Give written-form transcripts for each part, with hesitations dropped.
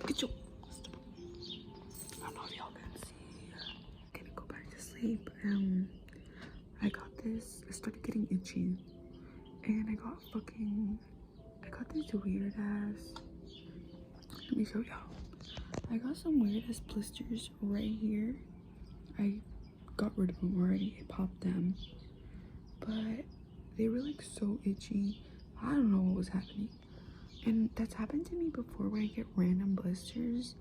at you. I don't know if y'all can see. I'm gonna go back to sleep. I got this. I started getting itchy, and I got these weird ass. Let me show y'all. I got some weird ass blisters right here. I got rid of them already. I popped them, but they were like so itchy. I don't know what was happening, and that's happened to me before where I get random blisters.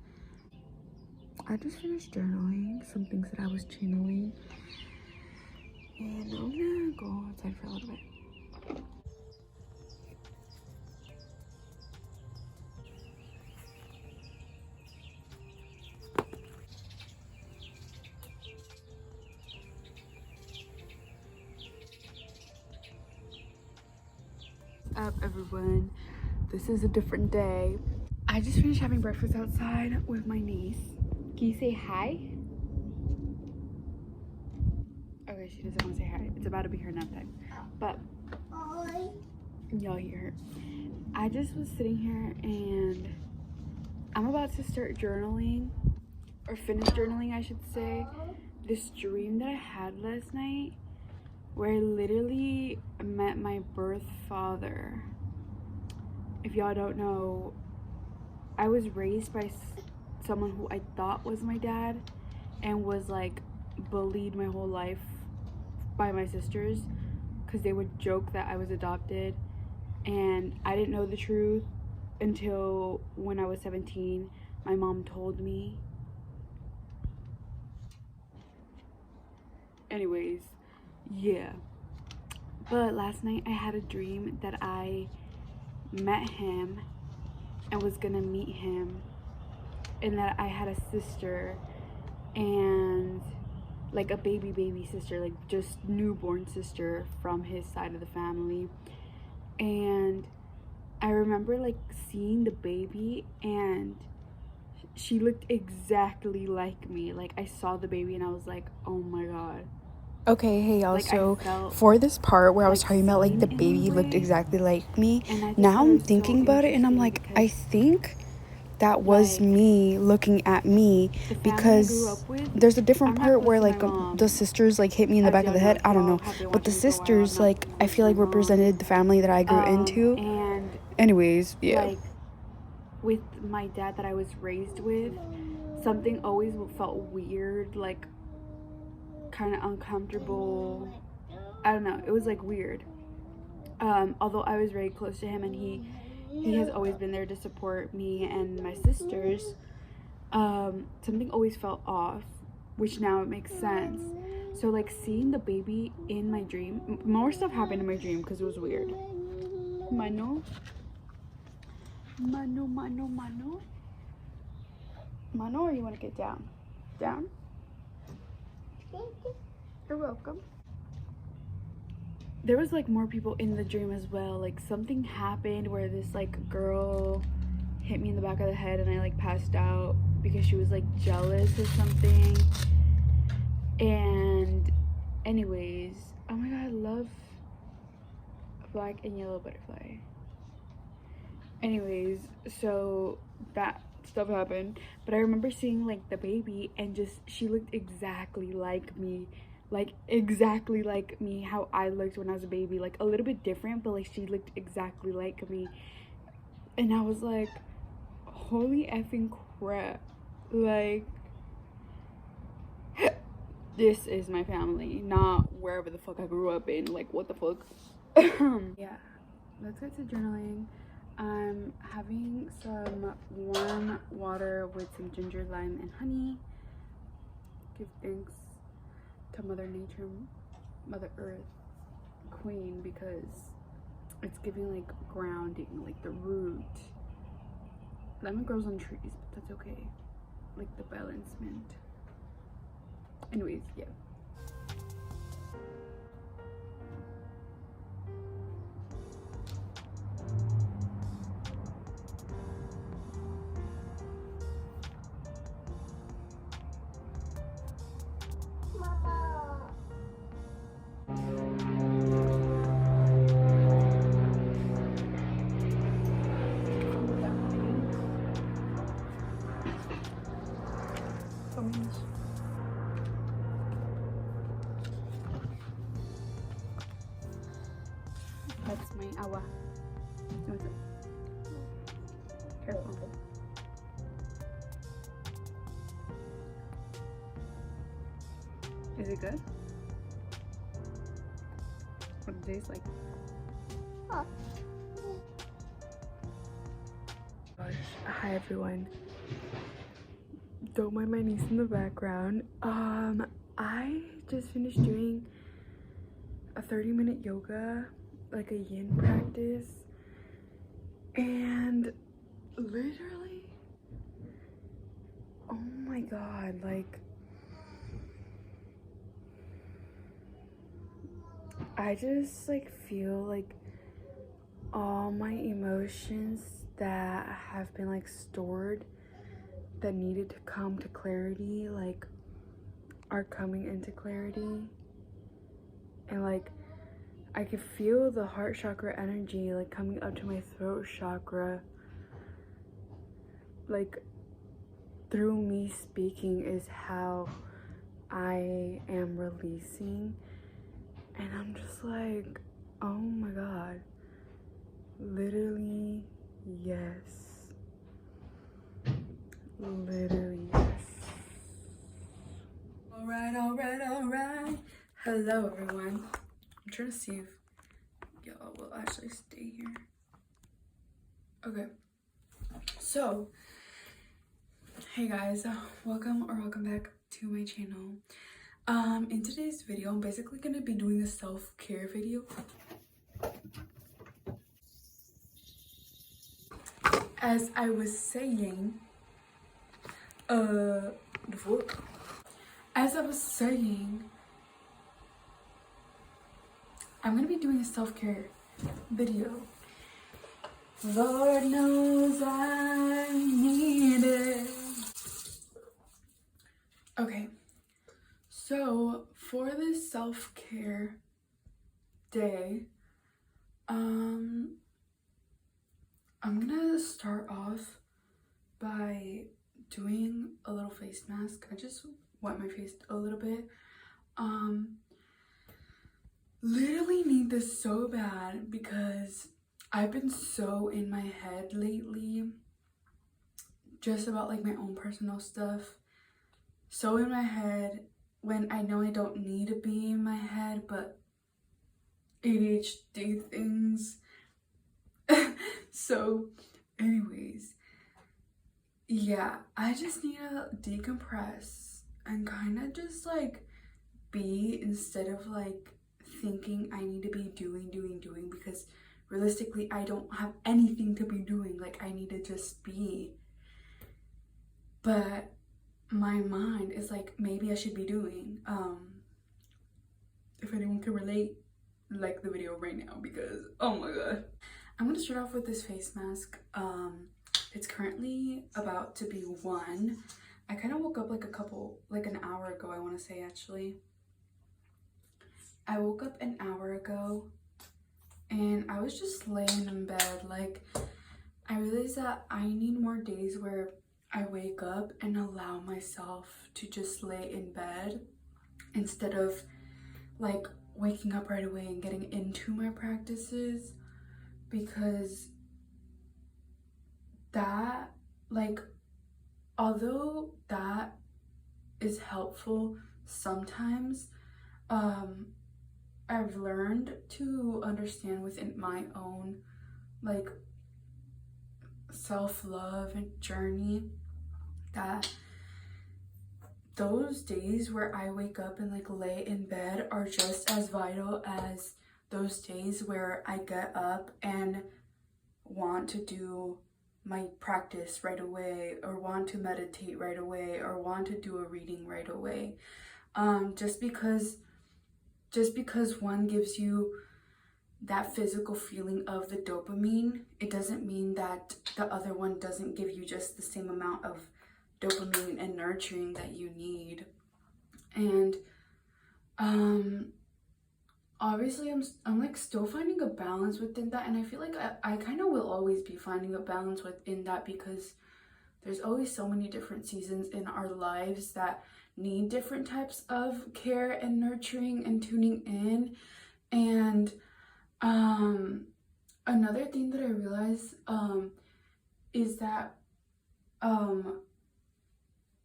I just finished journaling some things that I was channeling, and I'm gonna go outside for a little bit. Up everyone, this is a different day. I just finished having breakfast outside with my niece. Can you say hi? Okay, she doesn't want to say hi. It's about to be her nap time, but y'all hear her. I just was sitting here and I'm about to start journaling, or finish journaling I should say, this dream that I had last night where I literally met my birth father. If y'all don't know, I was raised by someone who I thought was my dad and was like bullied my whole life by my sisters because they would joke that I was adopted, and I didn't know the truth until when I was 17. My mom told me. Anyways, yeah, but last night I had a dream that I met him and was gonna meet him, and that I had a sister, and like a baby sister, like just newborn sister from his side of the family. And I remember like seeing the baby, and she looked exactly like me. Like I saw the baby and I was like, oh my god. Okay, hey y'all, Like, so for this part where I was talking about like the baby looked exactly like me, now I'm thinking about it and I'm like, I think that was me looking at me, because there's a different part where like the sisters like hit me in the back of the head, I don't know, but the sisters like I feel like represented the family that I grew into. And anyways, yeah, like with my dad that I was raised with, something always felt weird, like kind of uncomfortable. I don't know, it was like weird. Although I was very close to him and he has always been there to support me and my sisters, something always felt off, which now it makes sense. So like seeing the baby in my dream, more stuff happened in my dream because it was weird. Mano, or you want to get down? You're welcome. There was like more people in the dream as well. Like something happened where this like girl hit me in the back of the head and I like passed out because she was like jealous or something. And anyways, oh my god, I love black and yellow butterfly. Anyways, so that stuff happened, but I remember seeing like the baby and just she looked exactly like me, like exactly like me, how I looked when I was a baby, like a little bit different, but like she looked exactly like me. And I was like, holy effing crap, like this is my family, not wherever the fuck I grew up in. Like what the fuck. Yeah, let's get to journaling. I'm having some warm water with some ginger, lime, and honey. Give thanks to Mother Nature, Mother Earth, Queen, because it's giving like grounding, like the root. Lemon grows on trees, but that's okay. Like the balancement. Anyways, yeah. agua. Careful. Is it good? What does it taste like? Oh. Gosh. Hi everyone. Don't mind my niece in the background. I just finished doing a 30-minute yoga, like a yin practice, and literally, oh my god, like I just like feel like all my emotions that have been like stored that needed to come to clarity like are coming into clarity. And like I could feel the heart chakra energy like coming up to my throat chakra, like through me speaking is how I am releasing. And I'm just like, oh my god, literally yes, literally yes. All right. Hello everyone. I'm trying to see if y'all will actually stay here. Okay, so hey guys, welcome back to my channel. In today's video, I'm basically gonna be doing a self-care video. As I was saying, I'm gonna be doing a self-care video. Lord knows I need it. Okay, so for this self-care day, I'm gonna start off by doing a little face mask. I just wet my face a little bit. Literally need this so bad because I've been so in my head lately just about like my own personal stuff. So in my head when I know I don't need to be in my head, but ADHD things. So anyways, yeah, I just need to decompress and kind of just like be, instead of like thinking I need to be doing because realistically I don't have anything to be doing. Like I need to just be, but my mind is like maybe I should be doing. If anyone can relate, like the video right now because oh my god. I'm gonna start off with this face mask. It's currently about to be 1. I kind of woke up like an hour ago, I want to say. Actually, I woke up an hour ago and I was just laying in bed. Like I realized that I need more days where I wake up and allow myself to just lay in bed instead of like waking up right away and getting into my practices, because that, like, although that is helpful sometimes, I've learned to understand within my own like self-love and journey that those days where I wake up and like lay in bed are just as vital as those days where I get up and want to do my practice right away, or want to meditate right away, or want to do a reading right away. Just because one gives you that physical feeling of the dopamine, it doesn't mean that the other one doesn't give you just the same amount of dopamine and nurturing that you need. And obviously I'm like still finding a balance within that, and I feel like I kind of will always be finding a balance within that, because there's always so many different seasons in our lives that need different types of care and nurturing and tuning in. And another thing that I realized is that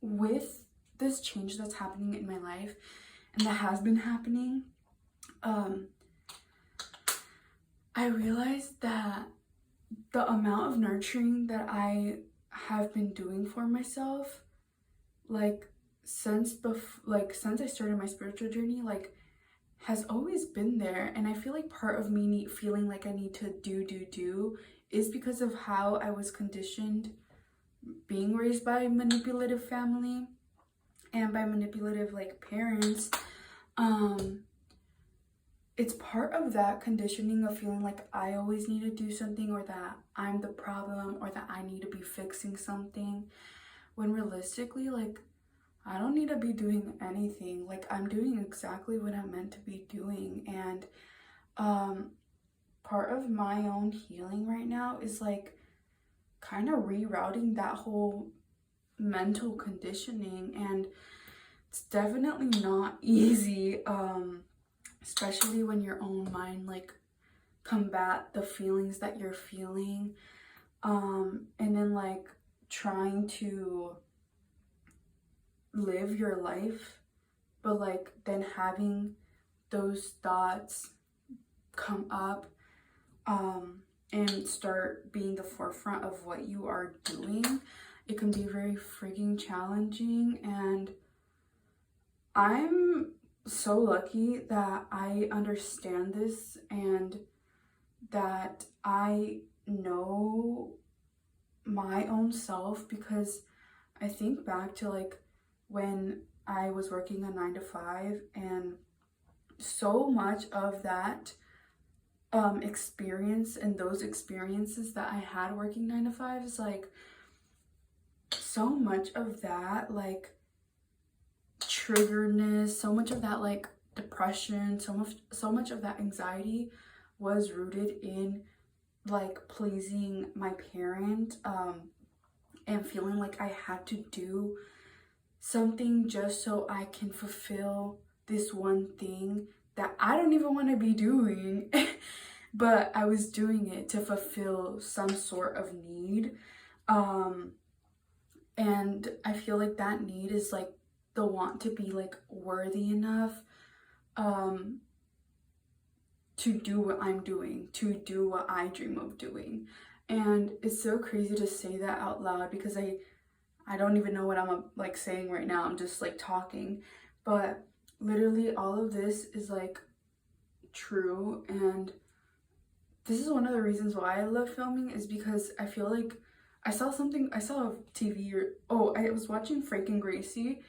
with this change that's happening in my life and that has been happening, I realized that the amount of nurturing that I have been doing for myself, like since I started my spiritual journey, like has always been there. And I feel like part of me feeling like I need to do is because of how I was conditioned being raised by a manipulative family and by manipulative like parents. It's part of that conditioning of feeling like I always need to do something, or that I'm the problem, or that I need to be fixing something, when realistically, like, I don't need to be doing anything. Like, I'm doing exactly what I'm meant to be doing. And part of my own healing right now is like kind of rerouting that whole mental conditioning, and it's definitely not easy, especially when your own mind like combat the feelings that you're feeling, and then like trying to live your life, but like then having those thoughts come up and start being the forefront of what you are doing. It can be very freaking challenging, and I'm so lucky that I understand this and that I know my own self, because I think back to like when I was working a 9-to-5, and so much of that experience and those experiences that I had working 9-to-5 is like so much of that like triggerness, so much of that like depression, so much of that anxiety was rooted in like pleasing my parent, and feeling like I had to do something just so I can fulfill this one thing that I don't even want to be doing. But I was doing it to fulfill some sort of need, and I feel like that need is like the want to be like worthy enough to do what I'm doing, to do what I dream of doing. And it's so crazy to say that out loud, because I don't even know what I'm like saying right now. I'm just like talking, but literally all of this is like true. And this is one of the reasons why I love filming, is because I feel like I saw a TV, I was watching Frank and Gracie,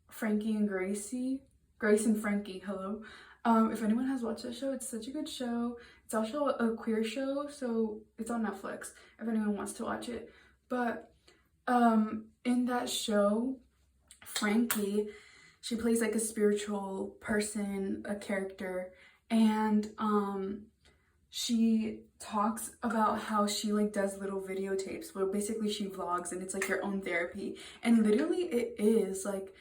Frankie and Gracie, Grace and Frankie, hello. If anyone has watched that show, it's such a good show. It's also a queer show, so it's on Netflix if anyone wants to watch it. But in that show, Frankie, she plays like a spiritual person, a character, and she talks about how she like does little videotapes where basically she vlogs, and it's like your own therapy. And literally it is like,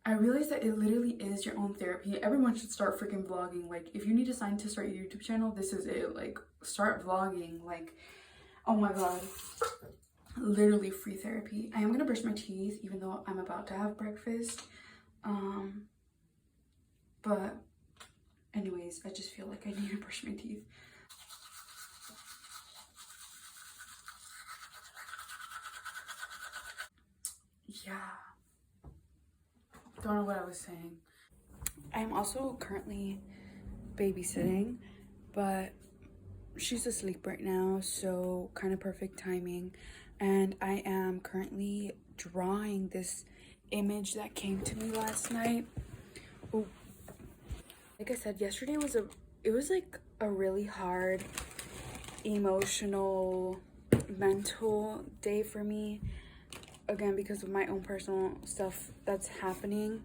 I realized that it literally is your own therapy. Everyone should start freaking vlogging. Like, if you need a sign to start your YouTube channel, this is it. Like, start vlogging. Like, oh my god, literally free therapy. I am gonna brush my teeth even though I'm about to have breakfast, but anyways, I just feel like I need to brush my teeth. Yeah, don't know what I was saying. I'm also currently babysitting, but she's asleep right now, so kind of perfect timing. And I am currently drawing this image that came to me last night. Oh, like I said, yesterday was like a really hard emotional, mental day for me, again because of my own personal stuff that's happening,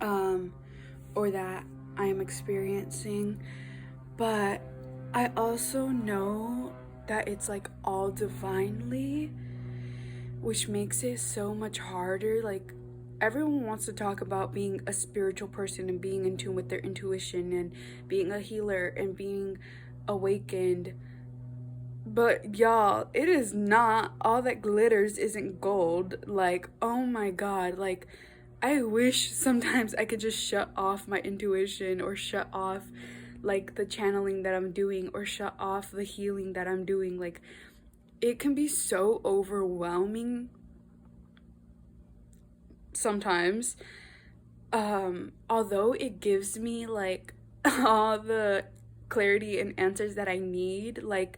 or that I am experiencing. But I also know that it's like all divinely, which makes it so much harder. Like, everyone wants to talk about being a spiritual person and being in tune with their intuition and being a healer and being awakened. But y'all, it is not all that glitters isn't gold. Like, oh my god, like I wish sometimes I could just shut off my intuition or shut off like the channeling that I'm doing or shut off the healing that I'm doing. Like, it can be so overwhelming sometimes. Although it gives me like all the clarity and answers that I need, like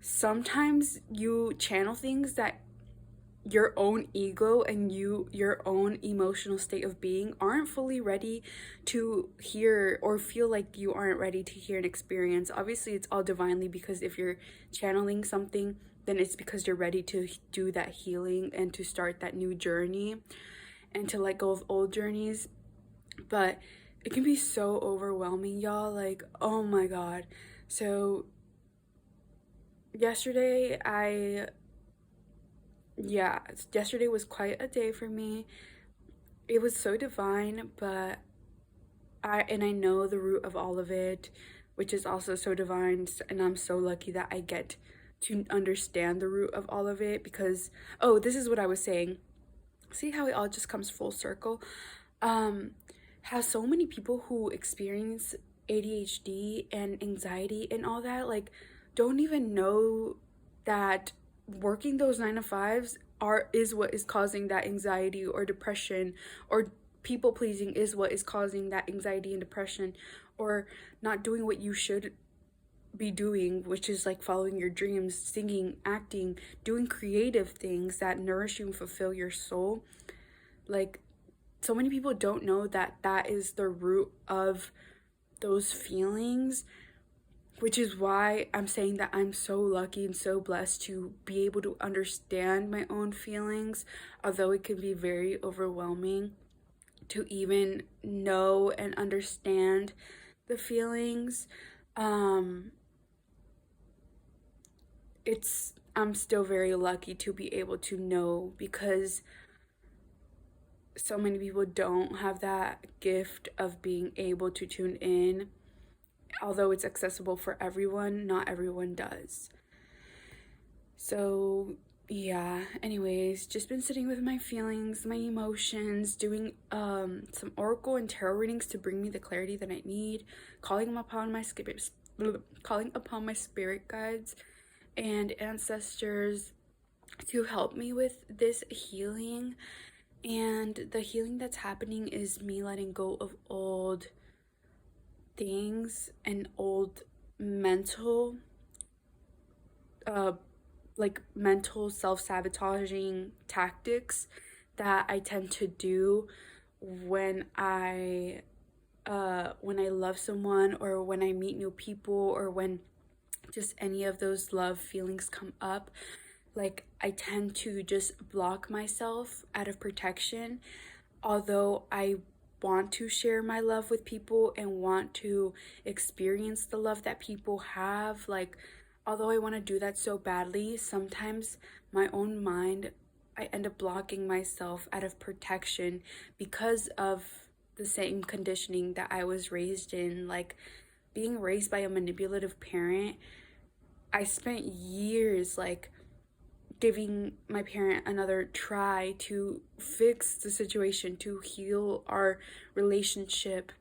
sometimes you channel things that your own ego and your own emotional state of being aren't fully ready to hear, or feel like you aren't ready to hear and experience. Obviously it's all divinely, because if you're channeling something, then it's because you're ready to do that healing and to start that new journey and to let go of old journeys. But it can be so overwhelming, y'all. Like, oh my god. So yesterday yesterday was quite a day for me. It was so divine, but I know the root of all of it, which is also so divine, and I'm so lucky that I get to understand the root of all of it. Because, oh, this is what I was saying. See how it all just comes full circle? How so many people who experience ADHD and anxiety and all that, like, don't even know that working those 9 to 5s is what is causing that anxiety or depression, or people pleasing is what is causing that anxiety and depression, or not doing what you should be doing, which is like following your dreams, singing, acting, doing creative things that nourish you and fulfill your soul. Like, so many people don't know that that is the root of those feelings, which is why I'm saying that I'm so lucky and so blessed to be able to understand my own feelings, although it can be very overwhelming to even know and understand the feelings. I'm still very lucky to be able to know, because so many people don't have that gift of being able to tune in. Although it's accessible for everyone, not everyone does. So yeah, anyways, just been sitting with my feelings, my emotions, doing some oracle and tarot readings to bring me the clarity that I need, calling upon my spirit guides and ancestors to help me with this healing. And the healing that's happening is me letting go of old things and old mental mental self-sabotaging tactics that I tend to do when I love someone, or when I meet new people, or when just any of those love feelings come up. Like, I tend to just block myself out of protection, although I want to share my love with people and want to experience the love that people have. Like, although I want to do that so badly, sometimes my own mind, I end up blocking myself out of protection because of the same conditioning that I was raised in. Like, being raised by a manipulative parent, I spent years like giving my parent another try to fix the situation, to heal our relationship,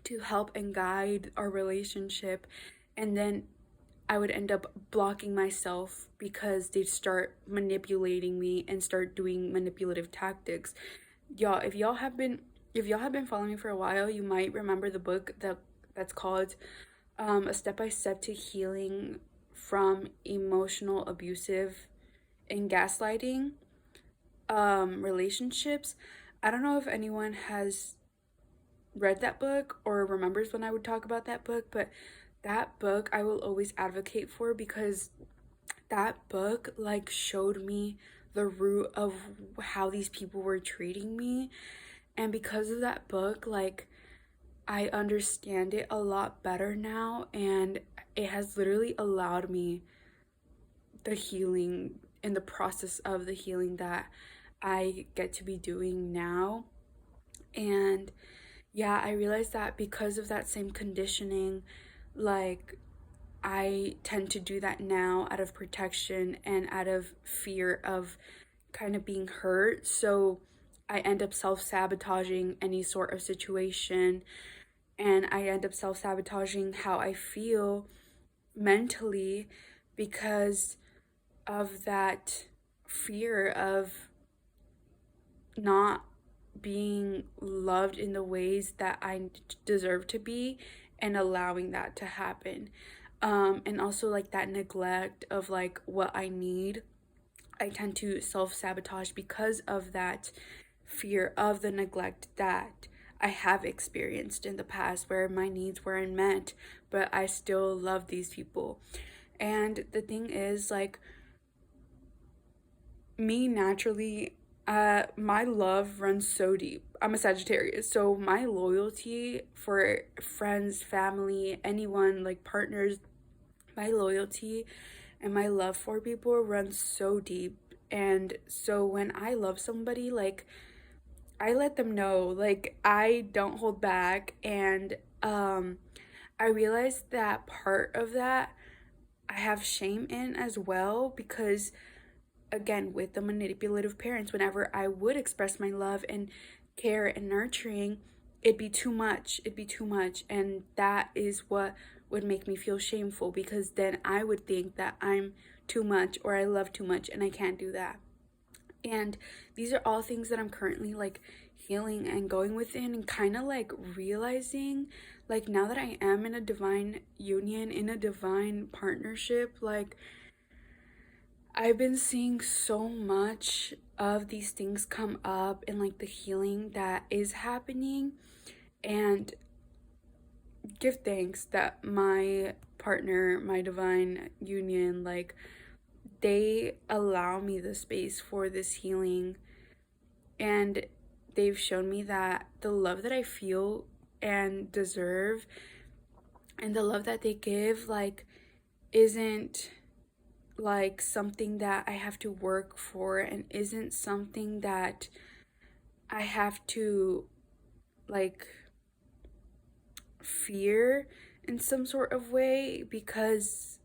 to help and guide our relationship. And then I would end up blocking myself because they'd start manipulating me and start doing manipulative tactics. Y'all, if y'all have been following me for a while, you might remember the book that's called A Step-by-Step to Healing from Emotional Abusive and Gaslighting Relationships. I don't know if anyone has read that book or remembers when I would talk about that book, but that book I will always advocate for, because that book like showed me the root of how these people were treating me. And because of that book, like, I understand it a lot better now, and it has literally allowed me the healing, in the process of the healing that I get to be doing now. And yeah, I realized that because of that same conditioning, like I tend to do that now out of protection and out of fear of kind of being hurt. So I end up self-sabotaging any sort of situation, and I end up self-sabotaging how I feel mentally because of that fear of not being loved in the ways that I deserve to be and allowing that to happen. And also like that neglect of like what I need. I tend to self-sabotage because of that fear of the neglect that I have experienced in the past where my needs weren't met, but I still love these people. And the thing is, like, me naturally, my love runs so deep. I'm a Sagittarius, so my loyalty for friends, family, anyone, like partners, my loyalty and my love for people runs so deep. And so when I love somebody, like, I let them know, like, I don't hold back. And I realized that part of that I have shame in as well, because again, with the manipulative parents, whenever I would express my love and care and nurturing, it'd be too much. It'd be too much. And that is what would make me feel shameful, because then I would think that I'm too much or I love too much, and I can't do that. And these are all things that I'm currently like healing and going within, and kind of like realizing, like, now that I am in a divine union, in a divine partnership, like, I've been seeing so much of these things come up and like the healing that is happening, and give thanks that my partner, my divine union, like, they allow me the space for this healing, and they've shown me that the love that I feel and deserve and the love that they give, like, isn't like something that I have to work for, and isn't something that I have to like fear in some sort of way, because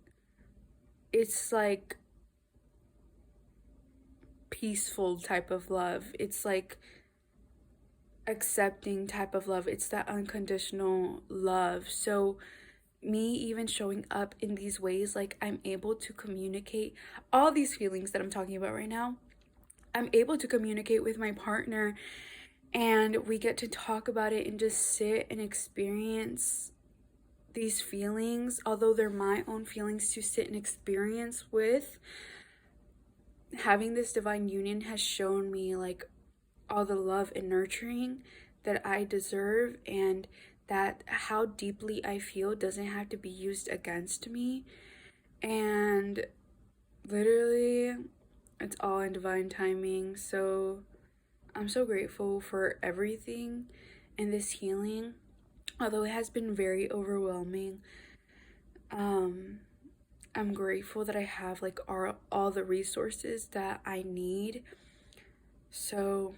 it's like peaceful type of love. It's like accepting type of love. It's that unconditional love. So me even showing up in these ways, like, I'm able to communicate all these feelings that I'm talking about right now. I'm able to communicate with my partner, and we get to talk about it and just sit and experience these feelings, although they're my own feelings to sit and experience with. Having this divine union has shown me like all the love and nurturing that I deserve, and that how deeply I feel doesn't have to be used against me. And literally, it's all in divine timing. So I'm so grateful for everything in this healing, although it has been very overwhelming. I'm grateful that I have like all the resources that I need. So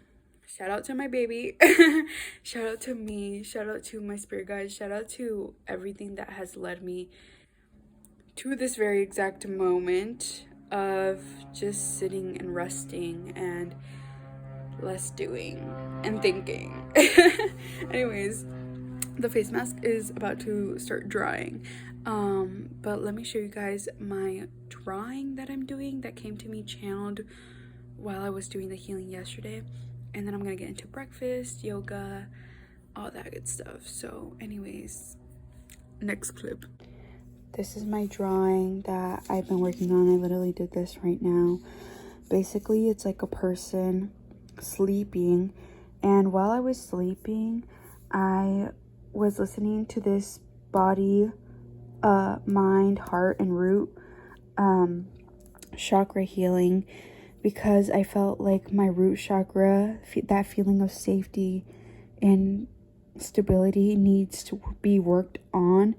shout out to my baby. Shout out to me. Shout out to my spirit guides. Shout out to everything that has led me to this very exact moment of just sitting and resting and less doing and thinking. Anyways, the face mask is about to start drying. But let me show you guys my drawing that I'm doing that came to me channeled while I was doing the healing yesterday. And then I'm gonna get into breakfast, yoga, all that good stuff. So anyways, next clip. This is my drawing that I've been working on. I literally did this right now. Basically, it's like a person sleeping, and while I was sleeping, I was listening to this body, mind, heart, and root chakra healing, because I felt like my root chakra, that feeling of safety and stability, needs to be worked on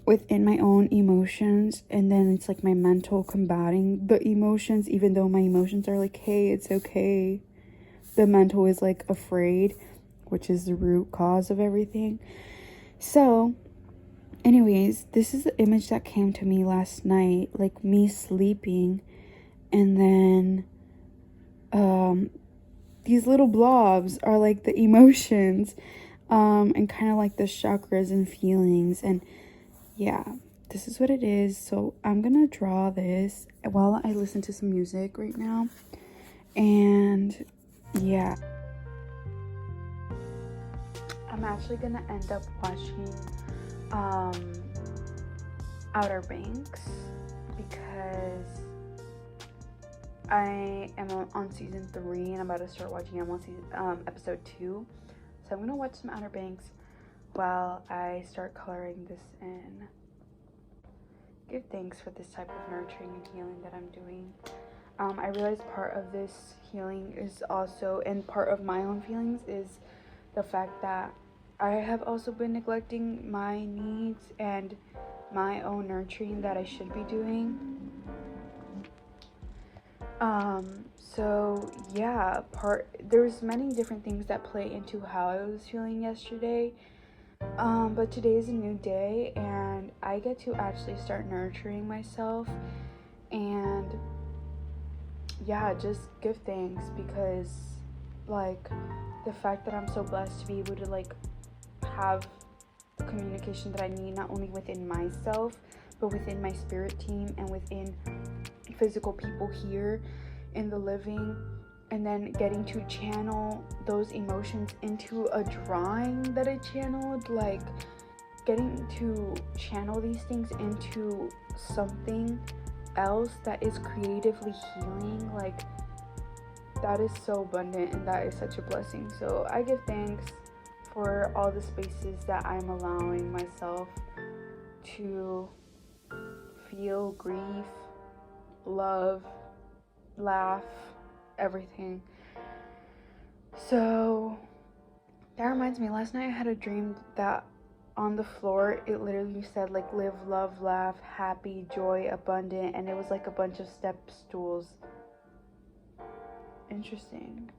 within my own emotions, and then it's like my mental combating the emotions, even though my emotions are like, hey, it's okay. The mental is like afraid, which is the root cause of everything. So anyways, this is the image that came to me last night, like me sleeping, and then these little blobs are like the emotions, and kind of like the chakras and feelings. And yeah, this is what it is. So I'm gonna draw this while I listen to some music right now. And yeah, I'm actually gonna end up watching Outer Banks because I am on season 3 and I'm about to start watching. I'm on episode 2, so I'm gonna watch some Outer Banks while I start coloring this in. Give thanks for this type of nurturing and healing that I'm doing. I realize part of this healing is also, and part of my own feelings is the fact that I have also been neglecting my needs and my own nurturing that I should be doing. So yeah, there's many different things that play into how I was feeling yesterday. But today is a new day and I get to actually start nurturing myself, and yeah, just give thanks because like the fact that I'm so blessed to be able to like have the communication that I need, not only within myself but within my spirit team and within physical people here in the living, and then getting to channel those emotions into a drawing that I channeled, like getting to channel these things into something else that is creatively healing, like that is so abundant and that is such a blessing. So I give thanks for all the spaces that I'm allowing myself to feel grief, love, laugh, everything. So that reminds me, last night I had a dream that on the floor it literally said like live, love, laugh, happy, joy, abundant, and it was like a bunch of step stools. Interesting.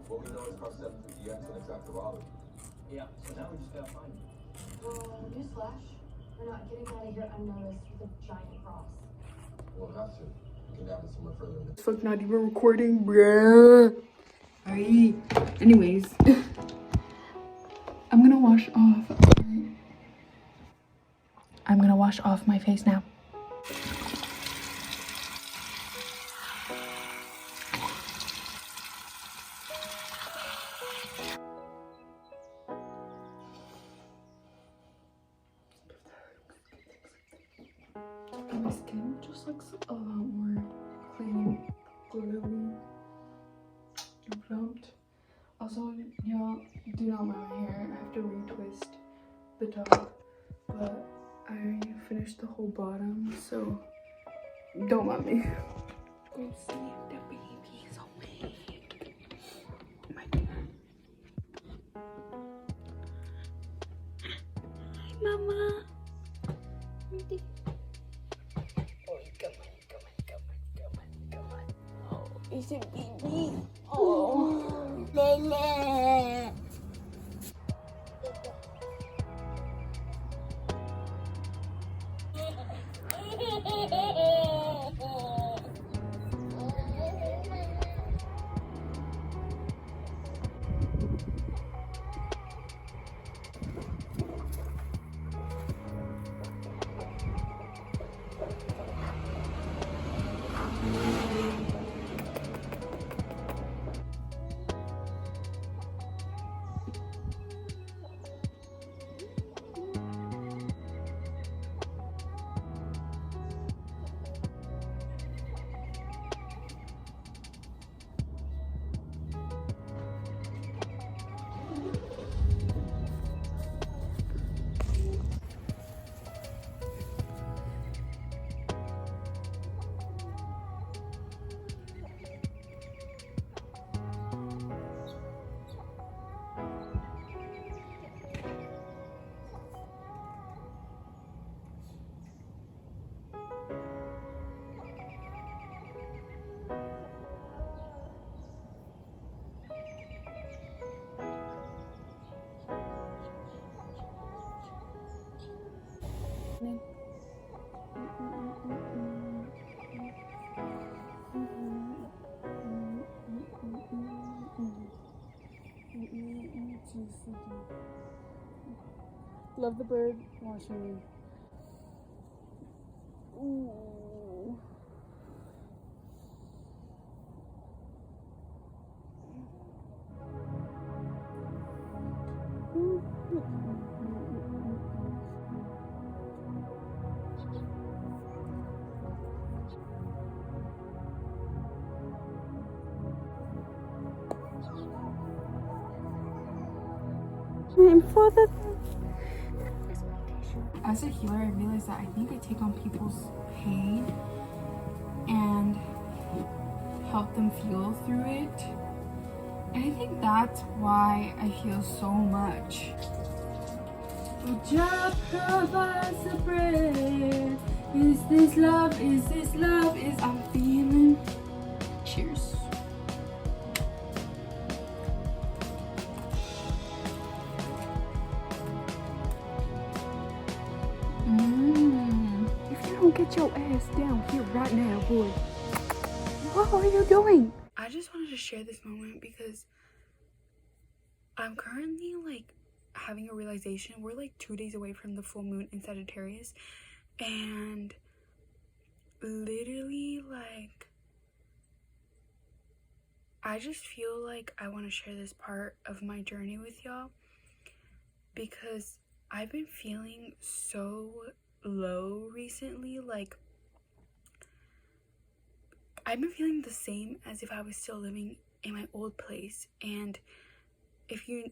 Well, we know it's cost 750X and it's after Raleigh. Yeah, so now we just gotta find it. Well, newsflash, we're not getting out of here unnoticed with a giant cross. We'll have to. We can have it somewhere further in the... Fuck, not even recording, bruh. Alright. Anyways, I'm gonna wash off my face now. My skin just looks a lot more clean, glowy, and plumped. Also, y'all, do not mind my hair. I have to retwist the top, but I finished the whole bottom, so don't mind me. Go see the baby's awake. Oh my god. Hi, mama. Is it baby? Oh, Lele. Love the bird watching me. Ooh. For the as a healer, I realized that I think I take on people's pain and help them feel through it. And I think that's why I feel so much. Jah provides the bread. Is this love? Is this love? Is I'm feeling. Cheers. If you don't get your ass down here right now, boy, what are you doing? I just wanted to share this moment because I'm currently like having a realization. We're like 2 days away from the full moon in Sagittarius, and literally like I just feel like I want to share this part of my journey with y'all because I've been feeling so low recently. Like I've been feeling the same as if I was still living in my old place. And if you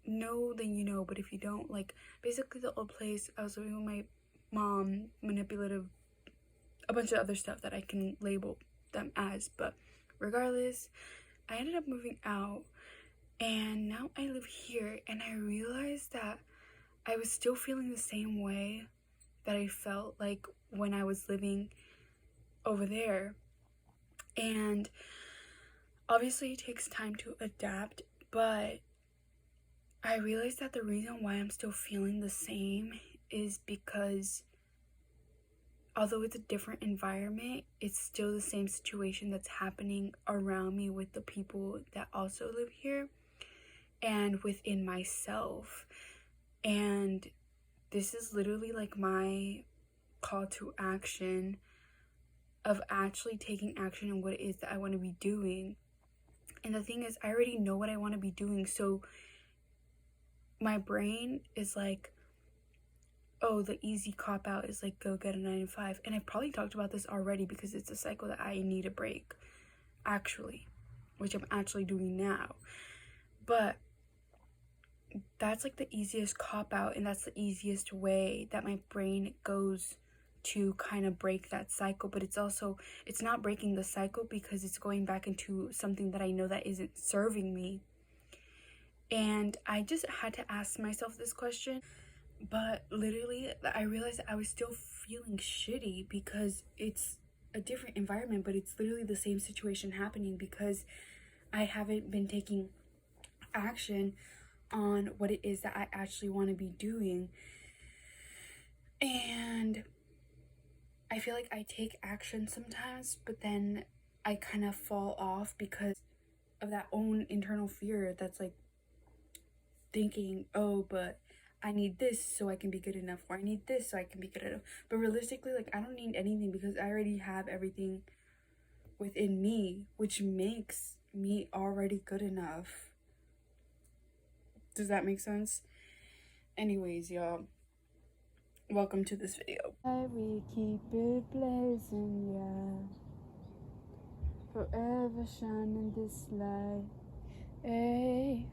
know, then you know, but if you don't, like basically the old place, I was living with my mom, manipulative, a bunch of other stuff that I can label them as, but regardless, I ended up moving out and now I live here, and I realized that I was still feeling the same way that I felt like when I was living over there. And obviously it takes time to adapt, but I realized that the reason why I'm still feeling the same is because although it's a different environment, it's still the same situation that's happening around me with the people that also live here and within myself. And this is literally like my call to action of actually taking action on what it is that I want to be doing. And the thing is, I already know what I want to be doing, so my brain is like, oh, the easy cop out is like go get a 9 to 5. And I've probably talked about this already because it's a cycle that I need a break, actually, which I'm actually doing now. But that's like the easiest cop out, and that's the easiest way that my brain goes to kind of break that cycle. But it's not breaking the cycle because it's going back into something that I know that isn't serving me. And I just had to ask myself this question. But literally, I realized that I was still feeling shitty because it's a different environment, but it's literally the same situation happening because I haven't been taking action on what it is that I actually want to be doing. And I feel like I take action sometimes, but then I kind of fall off because of that own internal fear that's like thinking, oh, but I need this so I can be good enough, or I need this so I can be good enough. But realistically, like, I don't need anything because I already have everything within me, which makes me already good enough. Does that make sense? Anyways, y'all, welcome to this video. We keep it blazing, yeah. Forever shining this light. Hey.